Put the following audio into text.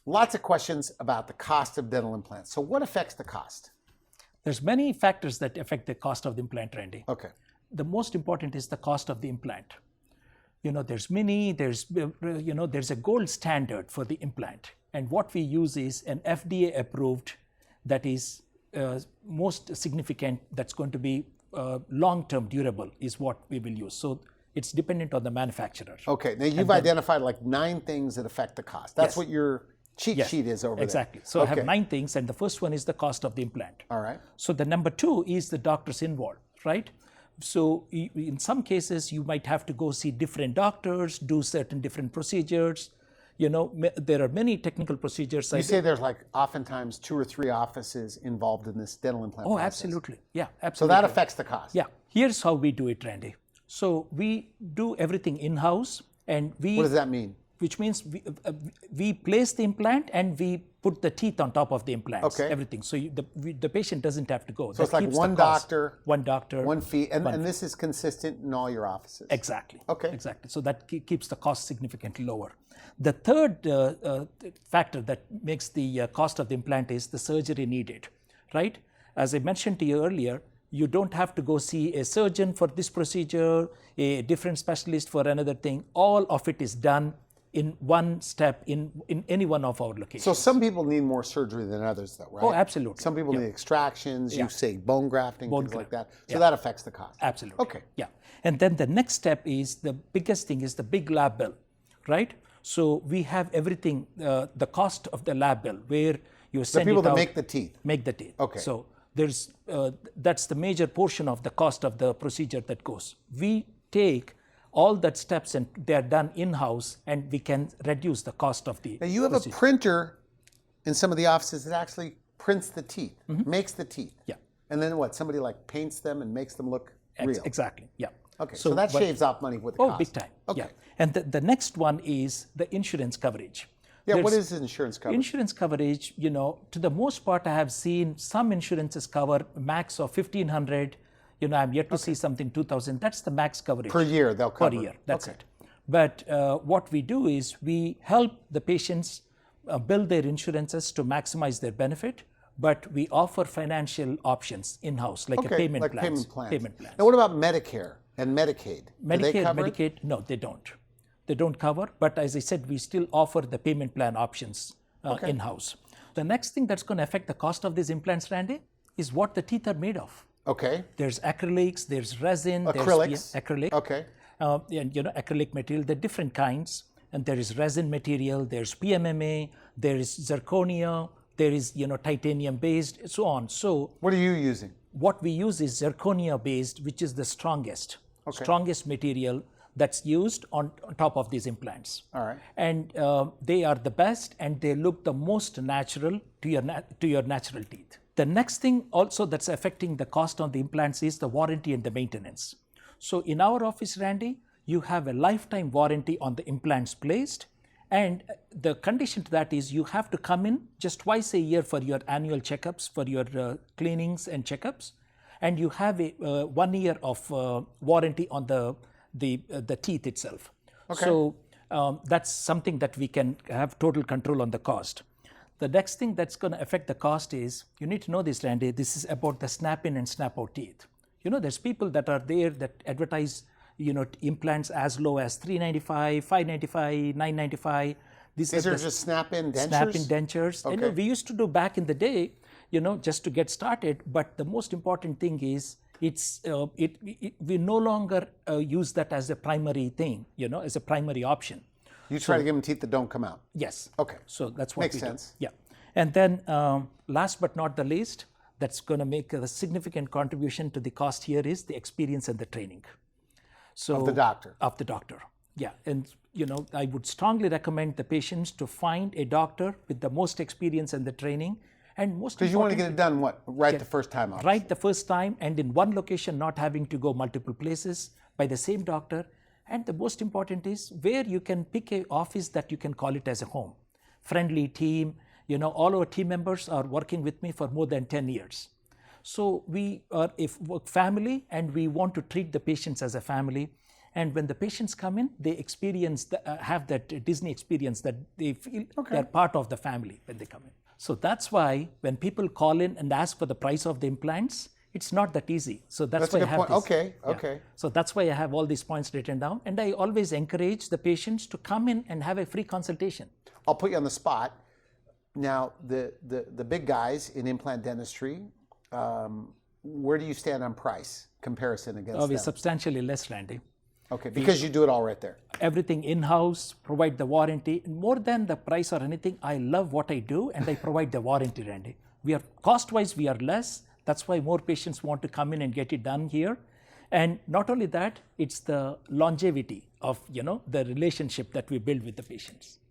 Lots of questions about the cost of dental implants. So what affects the cost? There's many factors that affect the cost of the implant, Randy. Okay. The most important is the cost of the implant. There's there's a gold standard for the implant. And what we use is an FDA approved that is most significant, that's going to be long-term durable is what we will use. So it's dependent on the manufacturer. Okay, now you've identified like 9 things that affect the cost. That's what your cheat sheet is over exactly. there. So I have 9 things, and the first one is the cost of the implant. All right. So the number 2 is the doctors involved, right? So in some cases, you might have to go see different doctors, do certain different procedures. There are many technical procedures. You say there's like oftentimes 2 or 3 offices involved in this dental implant process. Absolutely. Yeah, absolutely. So that affects the cost. Yeah. Here's how we do it, Randy. So we do everything in-house, and What does that mean? Which means we place the implant and we put the teeth on top of the implants. Okay. Everything. So the patient doesn't have to go. So it's like one doctor, one fee, and this is consistent in all your offices. Exactly. Okay. Exactly. So that keeps the cost significantly lower. The third factor that makes the cost of the implant is the surgery needed, right? As I mentioned to you earlier, you don't have to go see a surgeon for this procedure, a different specialist for another thing. All of it is done in one step in any one of our locations. So some people need more surgery than others, though, right? Oh, absolutely. Some people need extractions. You say bone grafting, things like that. So that affects the cost. Absolutely. Okay. Yeah. And then the next step is the biggest thing is the big lab bill, right? So we have everything, the cost of the lab bill, where you send the people it out, that make the teeth. Make the teeth. Okay. So there's that's the major portion of the cost of the procedure that goes. We take all that steps and they are done in-house, and we can reduce the cost of the Now you have procedure. a printer in some of the offices that actually prints the teeth, makes the teeth. Yeah. And then what? Somebody like paints them and makes them look real. Exactly. Yeah. Okay. So that shaves off money with the cost. Oh, big time. Okay. Yeah. And the next one is the insurance coverage. Yeah. What is insurance coverage? Insurance coverage, to the most part, I have seen some insurances cover max of $1,500. I'm yet to see something 2,000. That's the max coverage. Per year, they'll cover. Per year, that's it. But what we do is we help the patients build their insurances to maximize their benefit, but we offer financial options in-house, like a payment like plans. Payment plans. Now what about Medicare and Medicaid? Do they cover it? Medicaid, no, they don't. They don't cover, but as I said, we still offer the payment plan options in-house. The next thing that's going to affect the cost of these implants, Randy, is what the teeth are made of. Okay. There's acrylics, there's resin, Acrylics. there's acrylic. Okay. And acrylic material, there are different kinds. And there is resin material, there's PMMA, there is zirconia, there is titanium based, so on. So what are you using? What we use is zirconia based, which is the strongest material that's used on top of these implants. All right. And they are the best, and they look the most natural to your natural teeth. The next thing also that's affecting the cost on the implants is the warranty and the maintenance. So in our office, Randy, you have a lifetime warranty on the implants placed, and the condition to that is you have to come in just twice a year for your annual checkups, for your cleanings and checkups, and you have a 1 year of warranty on the teeth itself. Okay. So that's something that we can have total control on the cost. The next thing that's going to affect the cost is, you need to know this, Randy, this is about the snap-in and snap-out teeth. There's people that are there that advertise, implants as low as $395, $595, $995. These are just snap-in dentures? Snap-in dentures. Okay. We used to do back in the day, just to get started. But the most important thing is, we no longer use that as a primary thing, as a primary option. You try to give them teeth that don't come out? Yes. Okay. So that's what Makes we sense. do. Yeah. And then last but not the least, that's going to make a significant contribution to the cost here is the experience and the training. So of the doctor. Of the doctor. Yeah. And, I would strongly recommend the patients to find a doctor with the most experience and the training. And most because you want to get it done the first time out. Right the first time, and in one location, not having to go multiple places by the same doctor. And the most important is where you can pick an office that you can call it as a home. Friendly team, all our team members are working with me for more than 10 years. So we are a family, and we want to treat the patients as a family. And when the patients come in, they have that Disney experience that they feel they're part of the family when they come in. So that's why when people call in and ask for the price of the implants, it's not that easy. So that's why a I good have point. this. Okay. So that's why I have all these points written down. And I always encourage the patients to come in and have a free consultation. I'll put you on the spot. Now, the big guys in implant dentistry, where do you stand on price comparison against them? We're substantially less, Randy. Okay, because you do it all right there. Everything in-house, provide the warranty. More than the price or anything, I love what I do and I provide the warranty, Randy. Cost-wise, we are less. That's why more patients want to come in and get it done here. And not only that, it's the longevity of, the relationship that we build with the patients.